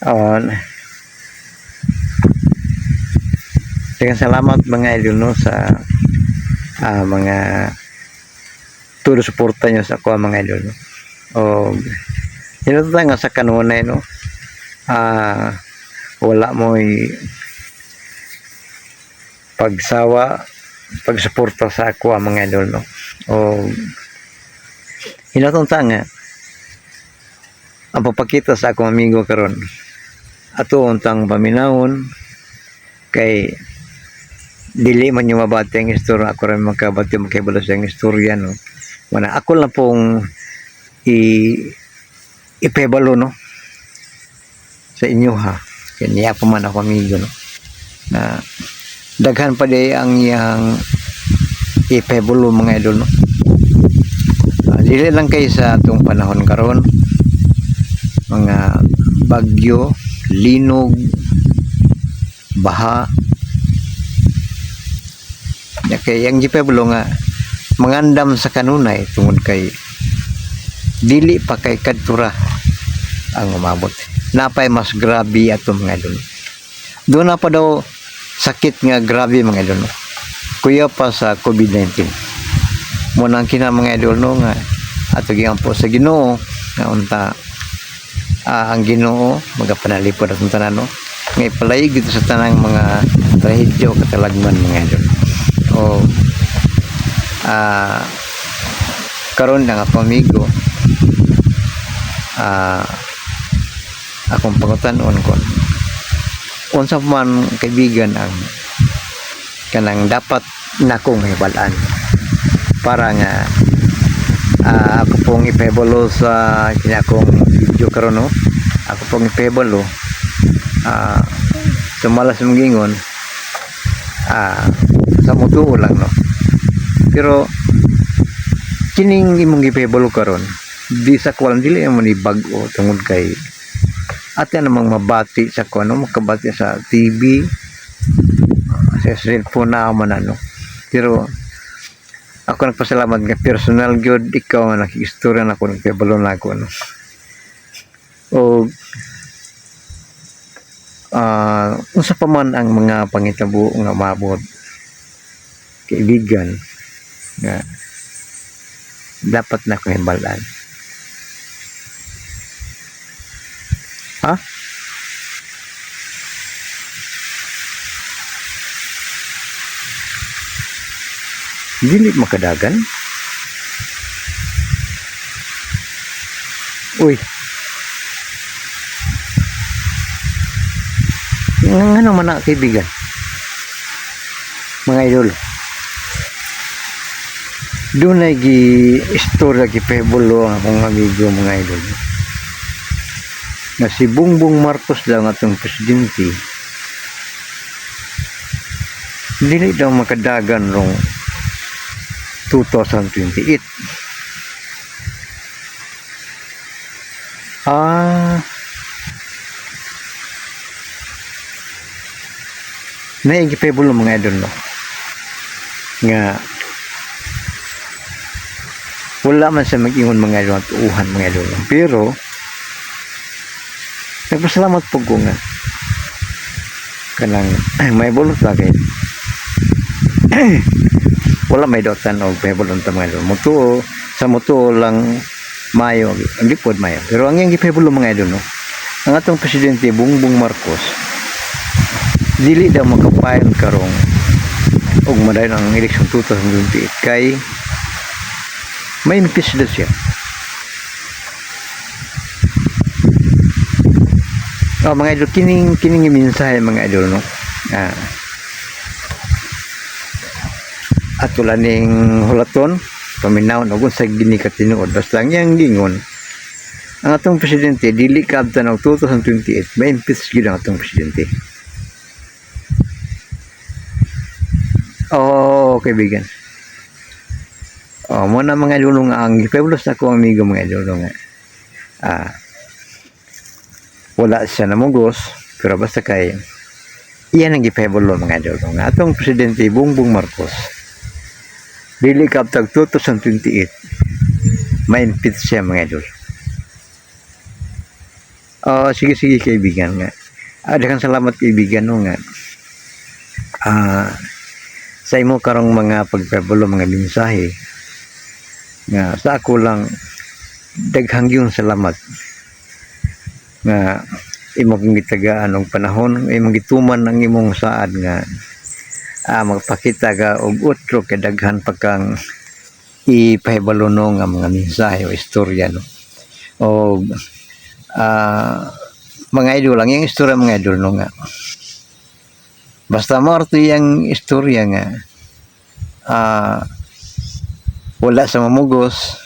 Oh, dengan salamat mga idol no sa mga tulo suporta nyo sa ako mga idol no. O hinatod nga sa kanunay no. Wala mo pagsawa pagsuporta sa ako mga idol no. O hinatod nga ang papakita sa akong amigo karon ato untang paminahon kay dili man yung mabati ang istorya ako rin magkabati magkaibalo sa ang istorya no. Wana ako lang pong ipebalo no sa inyo ha kanya pa man ako amigo no na daghan pa day ang iyang ipebalo mga idol no. Dili lang kay sa atong panahon karon mga bagyo, linog, baha. Kay ang gipeblo nga mangandam sa kanunay tungod kay dili pa kay kadtura ang umabot. Napay mas grabe ato mga idol. Doon na pa daw sakit nga grabe mga idol. Kuya pa sa COVID-19. Muna ang kina mga idol no nga ato giampo sa Ginoo nga unta ang Ginoo magapanalipod atong tanan no. Nga ipalayig dito sa tanang mga trahedyo katalagman mga idol. O karon nga pamigo akong pangutan-on kon unsa man kaibigan ang kanang dapat nakong hibalaan para nga ako pong ipebalo sa kinakong video karon no. Ako pong ipebalo sa malas magingon sa mutuo lang no. Pero kining imong gipebalo karon di sa kwalan dili man ni bag-o tungod kay ate namang mabati sa kuno makabati sa TV sa cellphone na man ano. Pero ako nagpasalamat nga personal gyud ikaw nga nakistorya na ko nagpebalo na ako no. O unsa pa man ang mga pangitabo nga maabot kaibigan nga dapat na ko himbalan. Ha? Dili makadagan? Uy. Nga naman na kaibigan. Mga idol. Doon ay istorya kipebolo ang akong amigo mga idol. Na si Bongbong Marcos lang atong presidente. Dili daw makadagan rong 2028. Naigipebolo mga idol no. Nga wala man sa mag-ingon mga idol at uhan mga idol. Pero nagpasalamat po ko nga kanang may bulot lagi. Wala may dotan o may bulot mga idol. Mutuo sa mutuo lang mayo ang lipod mayo. Pero ang yung gipebolo mga idol no. Ang atong presidente Bongbong Marcos dili daw makapile karong og madayon ang election 2028 kay may impis daw siya. Mga idol kining mensahe mga idol no. Ato laning hulaton paminaw og sa gini ka tinuod basta lang yang gingon ang atong presidente dili kabtan og 2028 may impis gyud ang atong presidente. Kaibigan. Muna mga idol nga ang ipeblos na ko amigo mga idol nga. Wala siya namugos pero basta kay iyan ang ipebolo mga idol nga atong presidente Bongbong Marcos dili kabtag 2028 ma-impeach siya mga idol. Sige sige kaibigan nga. Daghang salamat kaibigan no nga. Ah, sa imo karong mga pagpabulo mga mensahe nga sa ako lang daghang yung salamat nga imong gitagaan og panahon, imong gituman ang imong saad nga magpakita ka og utro kay daghan pa kang ipahibalo no nga mga mensahe o istorya no. O mga idol lang yung istorya mga idol no nga. Basta mo yung istorya nga wala sa mamugos,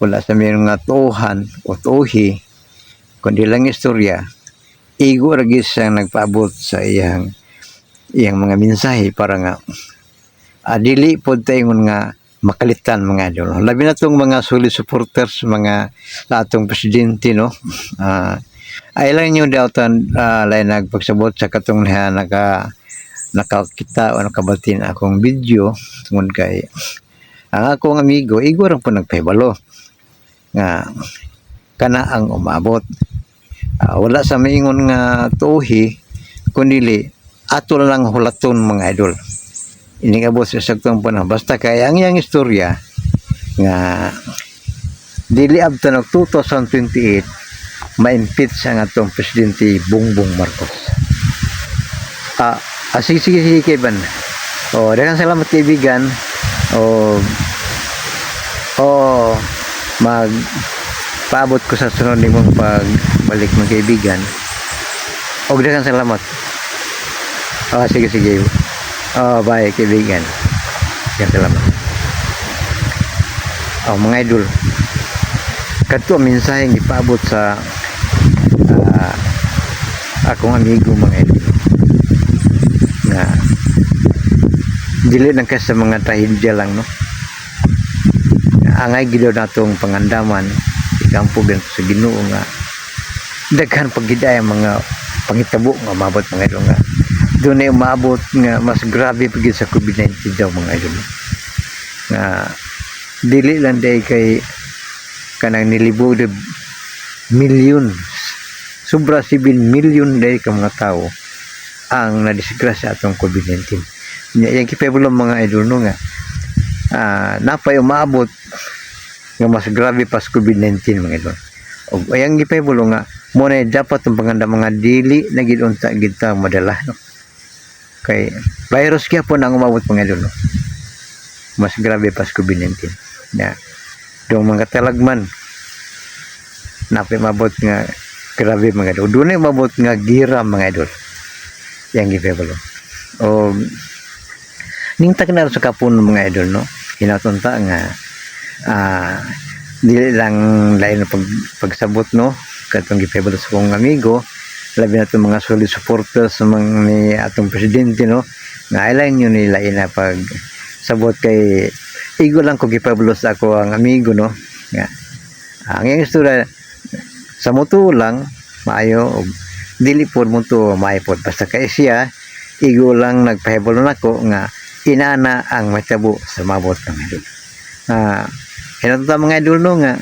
wala sa mga tuhan o tuhi, kundi lang istorya, igo ragis ang nagpaabot sa iyang mga mensahe para nga dili pod taingon nga makalitan mga idol. Labi na tong mga solid supporters mga sa atong presidente no. Ay lang nyo dawtan lain nagpagsabot sa katong nakakita o nakabatin akong video tungod kay ang akong amigo igo ra po nagpahibalo nga kana ang umabot. Wala sa maingon nga tuhi kundi ato lang hulaton mga idol. Inigabot sa saktong panahon basta kay ang iyang istorya nga dili abtan og 2028 ma-impeach ang atong presidente Bongbong Marcos. Sige kaiban. Daghang salamat kaibigan. Magpaabot ko sa sunod nimong pagbalik mga kaibigan. Daghang salamat. Sige. Bye kaibigan. Daghang salamat. Mga idol. Kadto mensahe nga ipaabot sa akong amigo mga idol. Nga dili lang sa mga trahedya lang no. Angay gid natong pangandaman ikampo ben sa Ginoo nga daghan paggiday mga pangitabo nga mabot mga idol nga dunay umabot nga mas grabe pagid sa COVID-19 daw mga idol nga dili lang day kay kanang nilibog de milyon sobra 7 milyon day ka mga tao ang nadisgrasya atong COVID-19. Yang kipaybulo mga idol no nga napay umabot nga mas grabe pa sa COVID-19 mga idol. Og ayang gipaybulo nga mo na dapat ang panganda mga dili na gid unta gid ta madala no. Kay virus kaya po nang umabot mga idol no. Mas grabe pa sa COVID-19. Ya. Dong mga talagman napay mabot nga grabe mga idol. Dunay mabot nga gira mga idol. Yang gipaybulo. O ning tagnar sa kapun mga idol no. Hinatunta nga dili lang lain pagsabot no katong gipahibalo sa kong amigo labi na itong mga solid supporters sa ni atong presidente no nga ilan yun nila na pagsabot kay igo lang ko gipahibalo sa ako ang amigo no nga ang iyang istorya sa muto lang maayo og dili pod muto maayo pod basta kay siya igo lang nagpahibalo nako nga inana ang matabo sa mabot ng idol. Hinatuta mga idol no nga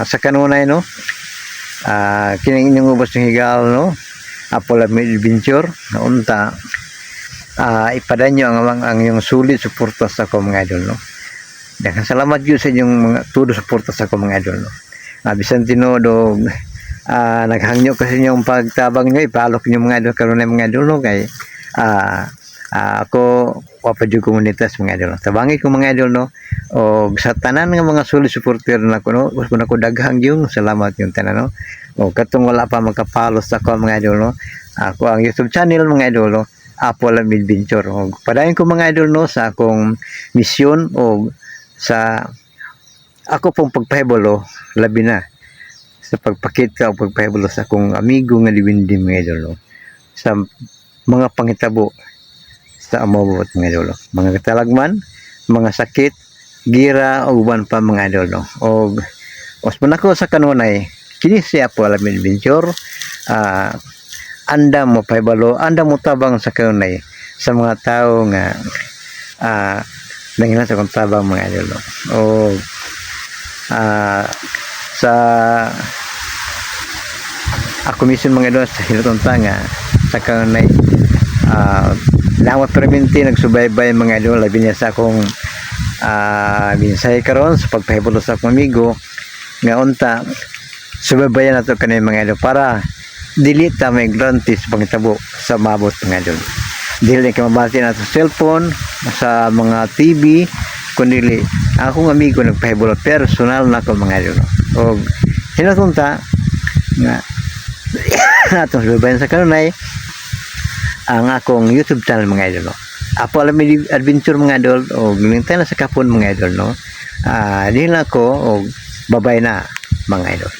sa kanunay no kining inyong ubos ng higal no Apollo Adventure na unta ipadanyo ang iyong sulit suporta sa ako mga idol no. Daghang salamat gyud sa inyong mga tudo suporta sa ako mga idol no. Bisan tinuod naghangyo kasi inyong pagtabang nyo ipalok niyo mga idol kanunay mga idol no kay ako wapadyo komunitas mga idol. Tabangi ko mga idol no. O sa tanan nga mga solid supporter nako no. Gusto nako daghang yung salamat yung tanan no. O katong wala pa magka-follow sa ako mga idol no. Ako ang YouTube channel mga idol no. Apollo Adventure. O padayon ko mga idol no sa akong misyon o sa ako pong pagpahibalo labi na sa pagpakita o pagpahibalo sa akong amigo nga liwindi mga idol no. Sa mga pangitabo sa amabot mga idol. Mga katalagman, mga sakit, gira o uban pa mga idol no. Og osman ako sa kanunay, kini siya po Apollo Adventure. Anda mo pahibalo, anda mo tabang sa kanunay sa mga tao nga nangilan sa kong tabang mga idol no. O sa ako mismo mga idol sa hilotong tanga sa kanunay lawat perminti nagsubaybay mga idol labi niya sa akong minsay karon sa pagpahibulo sa akong amigo nga unta subaybayan nato kanay mga idol para dili ta may grantis pangitabo sa mabot mga idol. Dili ka mabati na sa cellphone, sa mga TV, kundi akong amigo nagpahibulo personal na ko mga idol. O hinatunta nga atong subaybayan sa kanunay ang akong YouTube channel mga idol. Apo alam adventure mga idol o gilingtay na sa kapon mga idol no. Dili na ko o babay na mga idol.